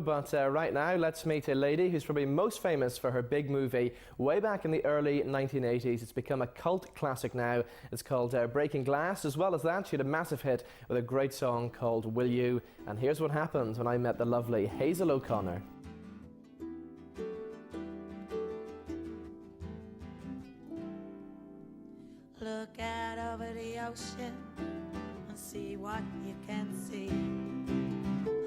but right now let's meet a lady who's probably most famous for her big movie way back in the early 1980s. It's become a cult classic now. It's called Breaking Glass. As well as that, she had a massive hit with a great song called Will You? And here's what happened when I met the lovely Hazel O'Connor. Look out over the ocean and see what you can see.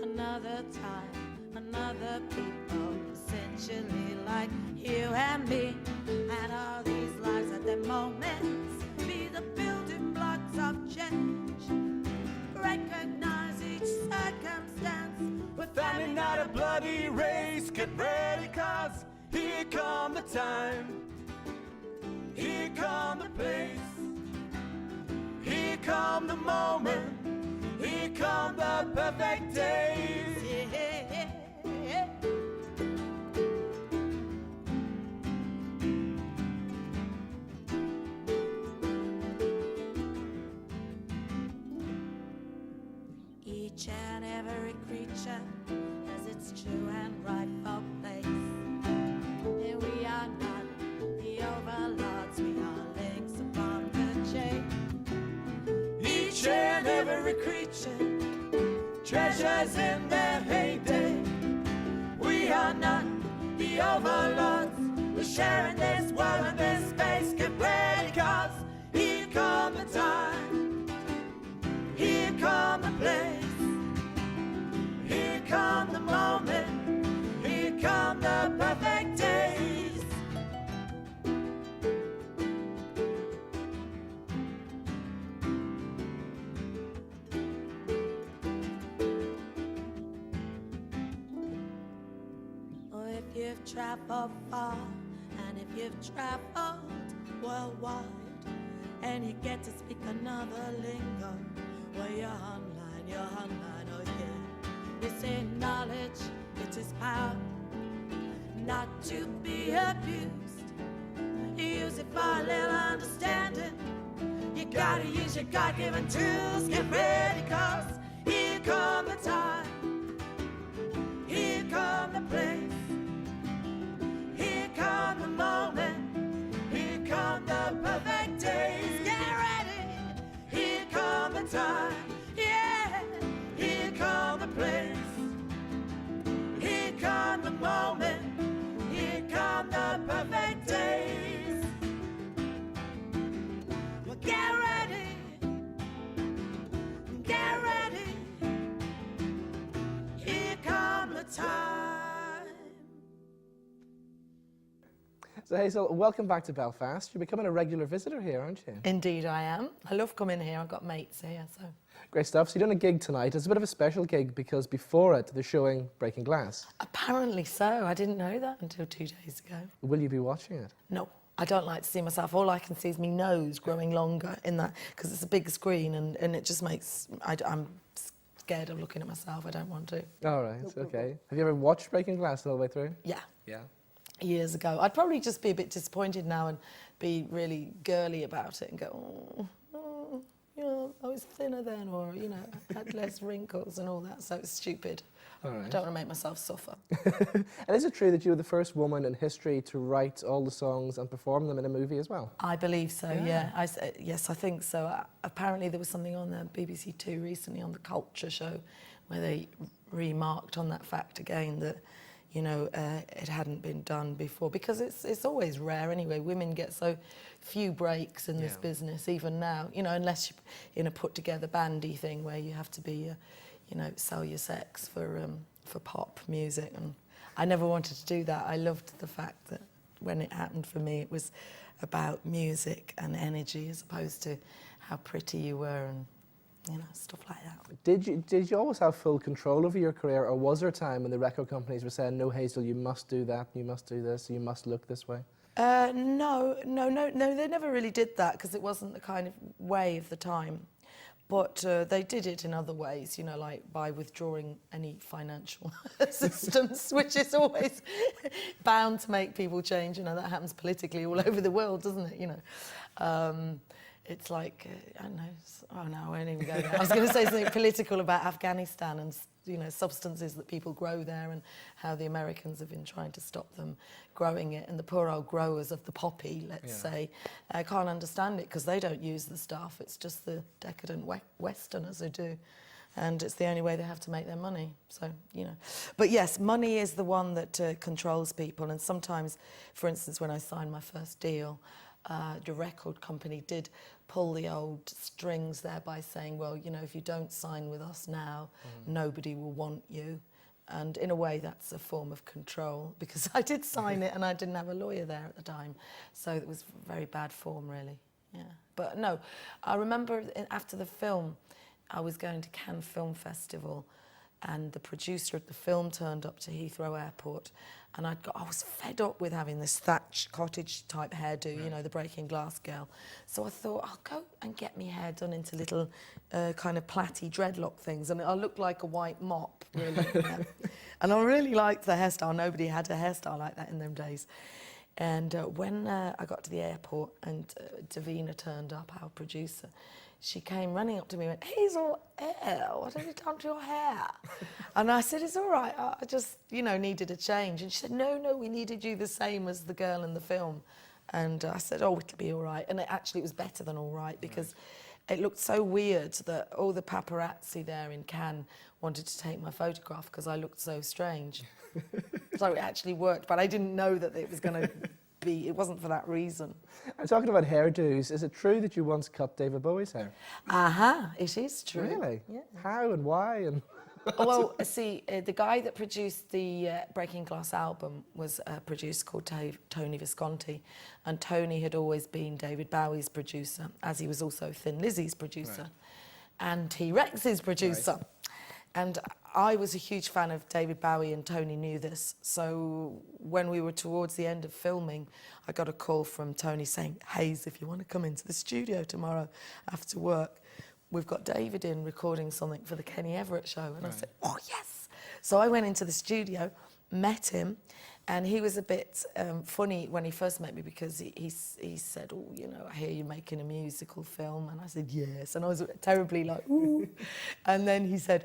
Another time, another people, essentially like you and me. And all these lives at their moments be the building blocks of change. Recognize each circumstance. We're family, not a bloody race. Get ready, cause here come the time. Here come the place. Here come the moment. Here come the perfect days. Yeah. Each and every creature has its true and rightful place. And we are not the overlords, we are links upon the chain. Each and every creature, treasures in their heyday. We are not the overlords, we're sharing this world and this space. Get ready, cause here come the time. Here come the place. Here come the moment. Here come the perfect days. If you've traveled far, and if you've traveled worldwide, and you get to speak another lingo, well, you're online, oh yeah. They say knowledge, it is power, not to be abused. Use it for a little understanding. You gotta use your God-given tools. Get ready, cause here come the time. Here come the place. Here come the moment. Here come the perfect days. Get ready. Here come the time. Yeah. Here come the place. Here come the moment. Here come the perfect days. Well, get ready. Get ready. Here come the time. So Hazel, welcome back to Belfast. You're becoming a regular visitor here, aren't you? Indeed I am. I love coming here. I've got mates here, so. Great stuff. So you're doing a gig tonight. It's a bit of a special gig because before it, they're showing Breaking Glass. Apparently so. I didn't know that until 2 days ago. Will you be watching it? No, I don't like to see myself. All I can see is my nose growing longer in that, because it's a big screen and it just makes, I'm scared of looking at myself. I don't want to. All right, okay. Have you ever watched Breaking Glass all the way through? Yeah. Yeah. Years ago. I'd probably just be a bit disappointed now and be really girly about it and go, you know, I was thinner then, or, you know, I had less wrinkles and all that, so it's stupid. All right. I don't want to make myself suffer. And is it true that you were the first woman in history to write all the songs and perform them in a movie as well? I believe so, yeah. Yes, I think so. Apparently there was something on the BBC Two recently on the Culture show where they remarked on that fact again, that, you know, it hadn't been done before, because it's always rare anyway. Women get so few breaks in this business, even now, you know, unless you're in a put-together bandy thing where you have to be, you know, sell your sex for pop music. And I never wanted to do that. I loved the fact that when it happened for me, it was about music and energy as opposed to how pretty you were and, you know, stuff like that. Did you always have full control over your career, or was there a time when the record companies were saying, no, Hazel, you must do that, you must do this, you must look this way? No, they never really did that, because it wasn't the kind of way of the time. But they did it in other ways, you know, like by withdrawing any financial assistance, which is always bound to make people change. You know, that happens politically all over the world, doesn't it? You know, it's like, I don't know, oh no, I won't even go there. I was going to say something political about Afghanistan and substances that people grow there, and how the Americans have been trying to stop them growing it. And the poor old growers of the poppy, let's say, can't understand it because they don't use the stuff. It's just the decadent Westerners who do. And it's the only way they have to make their money. So, But yes, money is the one that controls people. And sometimes, for instance, when I signed my first deal, the record company did pull the old strings there by saying, well, if you don't sign with us now, nobody will want you. And in a way, that's a form of control, because I did sign it and I didn't have a lawyer there at the time. So it was very bad form, really. Yeah. But no, I remember after the film, I was going to Cannes Film Festival, and the producer of the film turned up to Heathrow Airport, and I was fed up with having this thatch cottage type hairdo, the breaking glass girl. So I thought, I'll go and get my hair done into little kind of plaity dreadlock things, and I looked like a white mop, really. And I really liked the hairstyle. Nobody had a hairstyle like that in them days. And when I got to the airport and Davina turned up, our producer, she came running up to me and went, Hazel, what have you done to your hair? And I said, it's all right, I just, needed a change. And she said, no, we needed you the same as the girl in the film. And I said, oh, it'll be all right. And it was better than all right, because it looked so weird that all the paparazzi there in Cannes wanted to take my photograph because I looked so strange. So it actually worked, but I didn't know that it was going to be, it wasn't for that reason. I'm talking about hairdos. Is it true that you once cut David Bowie's hair? It is true. Really? Yeah. How and why? And well, see, the guy that produced the Breaking Glass album was a producer called Tony Visconti, and Tony had always been David Bowie's producer, as he was also Thin Lizzy's producer, and T-Rex's producer. Right. And I was a huge fan of David Bowie, and Tony knew this. So when we were towards the end of filming, I got a call from Tony saying, Hayes, if you want to come into the studio tomorrow after work, we've got David in recording something for the Kenny Everett show. And I said, oh, yes. So I went into the studio, met him, and he was a bit funny when he first met me, because he said, oh, I hear you're making a musical film. And I said, yes. And I was terribly like, ooh. And then he said,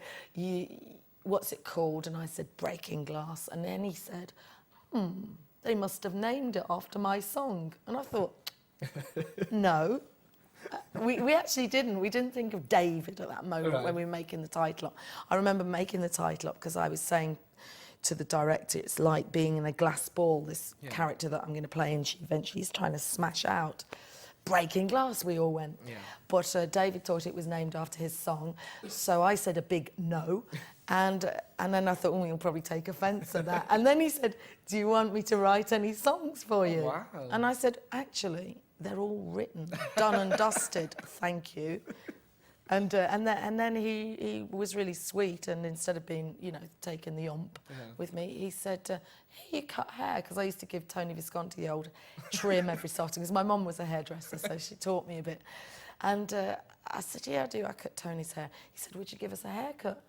what's it called? And I said, Breaking Glass. And then he said, they must have named it after my song. And I thought, no. We actually didn't. We didn't think of David at that moment when we were making the title up. I remember making the title up because I was saying to the director, it's like being in a glass ball, this character that I'm going to play, and she eventually is trying to smash out. Breaking Glass, we all went. Yeah. But David thought it was named after his song, so I said a big no. And then I thought, you'll probably take offence at that. And then he said, do you want me to write any songs for you? Wow. And I said, actually, they're all written, done and dusted, thank you. And then he was really sweet, and instead of being, taking the ump with me, he said, here, you cut hair, because I used to give Tony Visconti the old trim every so often, because my mum was a hairdresser, so she taught me a bit. And I said, yeah, I do, I cut Tony's hair. He said, would you give us a haircut?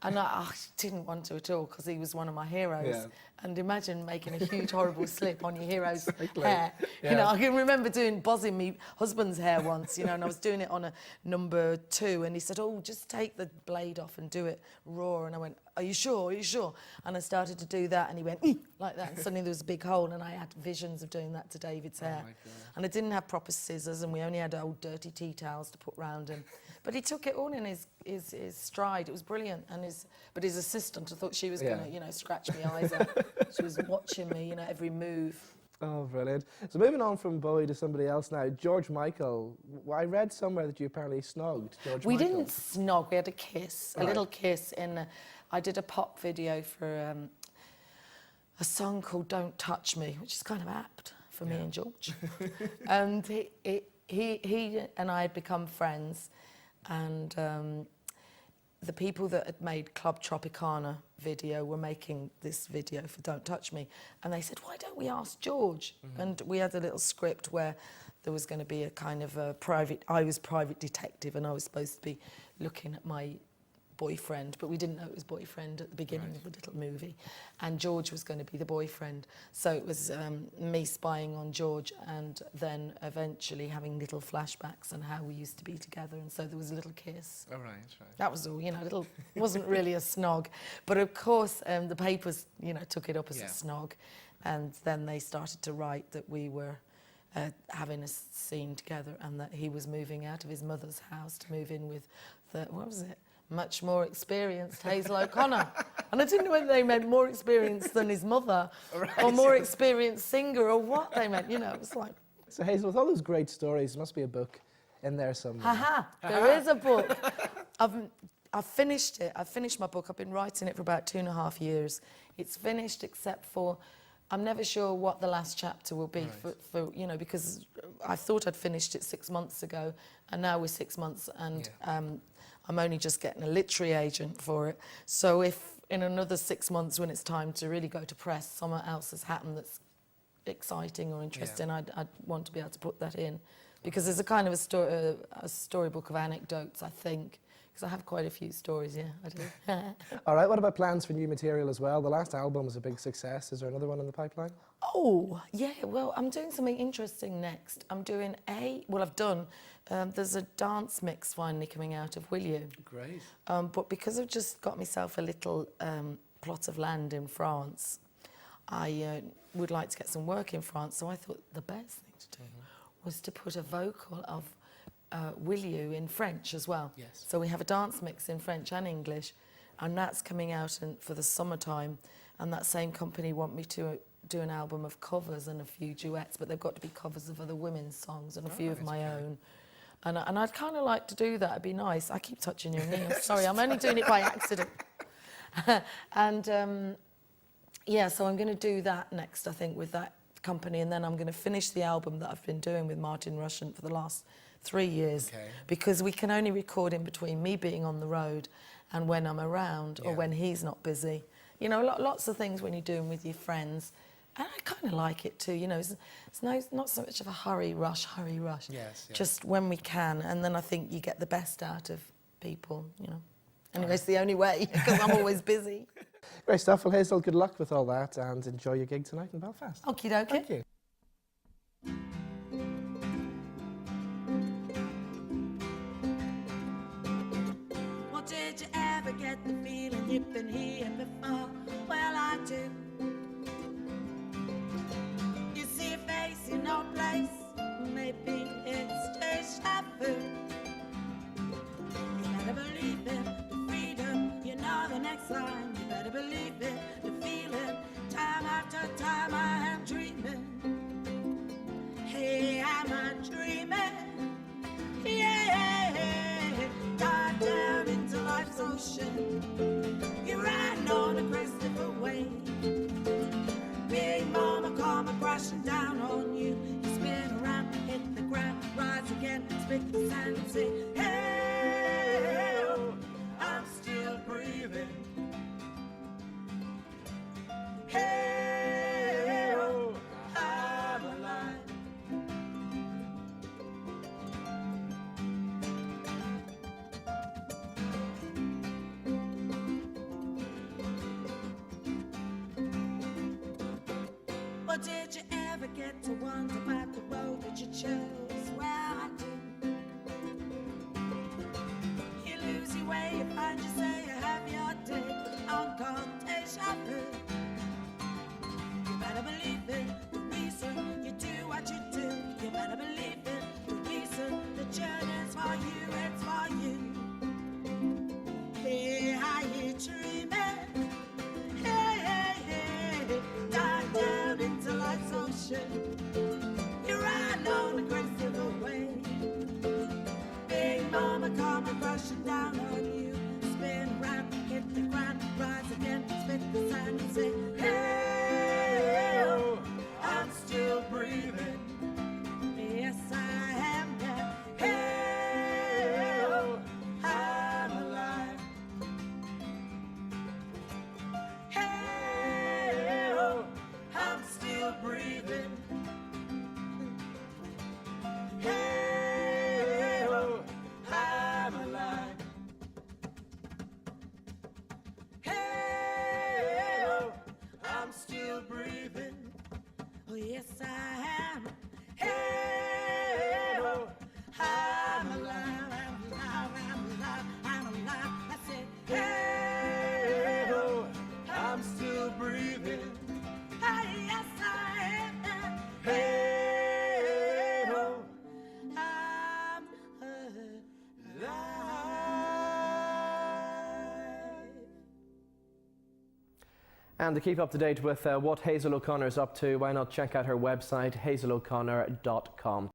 And I didn't want to at all, because he was one of my heroes. Yeah. And imagine making a huge, horrible slip on your hero's hair. Yeah. I can remember buzzing my husband's hair once, and I was doing it on a number 2, and he said, oh, just take the blade off and do it raw. And I went, are you sure? Are you sure? And I started to do that, and he went, like that. And suddenly there was a big hole, and I had visions of doing that to David's hair. And I didn't have proper scissors, and we only had old dirty tea towels to put round him. But he took it all in his stride. It was brilliant. But his assistant, I thought she was going to, scratch my eyes out. She was watching me, every move. Oh, brilliant. So moving on from Bowie to somebody else now, George Michael. I read somewhere that you apparently snogged George Michael. We didn't snog. We had a kiss, a little kiss. I did a pop video for a song called Don't Touch Me, which is kind of apt for me and George. And he and I had become friends. And the people that had made Club Tropicana video were making this video for Don't Touch Me. And they said, why don't we ask George? And we had a little script where there was going to be a kind of I was private detective, and I was supposed to be looking at my boyfriend, but we didn't know it was boyfriend at the beginning of the little movie. And George was going to be the boyfriend. So it was me spying on George and then eventually having little flashbacks on how we used to be together. And so there was a little kiss. Oh, right. That was all, you know, little, wasn't really a snog. But of course, the papers, you know, took it up as a snog. And then they started to write that we were having a scene together and that he was moving out of his mother's house to move in with the, what was it? Much more experienced Hazel O'Connor. And I didn't know whether they meant more experienced than his mother or more experienced singer or what they meant, you know, it was like... So Hazel, with all those great stories, there must be a book in there somewhere. Haha, there is a book. I've finished it. I've finished my book. I've been writing it for about 2.5 years. It's finished except for, I'm never sure what the last chapter will be for you know, because I thought I'd finished it 6 months ago and now we're 6 months and I'm only just getting a literary agent for it. So if in another 6 months when it's time to really go to press, something else has happened that's exciting or interesting, I'd want to be able to put that in. Because there's a kind of a storybook of anecdotes, I think. Because I have quite a few stories, yeah, I do. All right, what about plans for new material as well? The last album was a big success. Is there another one in the pipeline? Oh, yeah, well, I'm doing something interesting next. I'm doing there's a dance mix finally coming out of Will You? Great. But because I've just got myself a little plot of land in France, I would like to get some work in France, so I thought the best thing to do was to put a vocal of Will You in French as well. Yes. So we have a dance mix in French and English, and that's coming out for the summertime, and that same company want me to do an album of covers and a few duets, but they've got to be covers of other women's songs and a few of my own. And I'd kind of like to do that, it'd be nice. I keep touching your knee, I'm sorry, I'm only doing it by accident. And yeah, so I'm going to do that next, I think, with that company, and then I'm going to finish the album that I've been doing with Martin Rushent for the last 3 years, because we can only record in between me being on the road and when I'm around or when he's not busy. You know, lots of things when you're doing with your friends, and I kind of like it too, you know, it's not so much of a hurry, rush, just when we can, and then I think you get the best out of people, you know. Anyway, it's the only way, because I'm always busy. Great stuff. Well, Hazel, good luck with all that and enjoy your gig tonight in Belfast. Okie dokie. Thank you. Well, did you ever get the feeling you've been here before? Well, I do. You see a face in no place, maybe it's deja vu. You better believe it, the freedom, you know the next line. You better believe it, the feeling, time after time I am dreaming. Hey, am I dreaming? Yeah, dive down into life's ocean. You're riding on a crest of a wave. Big mama come crashing down on you. You spin around, hit the ground, rise again, spit the sand and say, hey, I'm still breathing. Hey, I'm alive. Or did you ever get to wonder about the road that you chose? Well, I do. You lose your way, you find you say you have your day on called deja vu. You better believe it, the reason you do what you do. You better believe it, the reason the journey's for you, it's for you. Hey, I hear dreaming. Hey, dive down into life's ocean. You're right on the grace And to keep up to date with what Hazel O'Connor is up to, why not check out her website, hazeloconnor.com.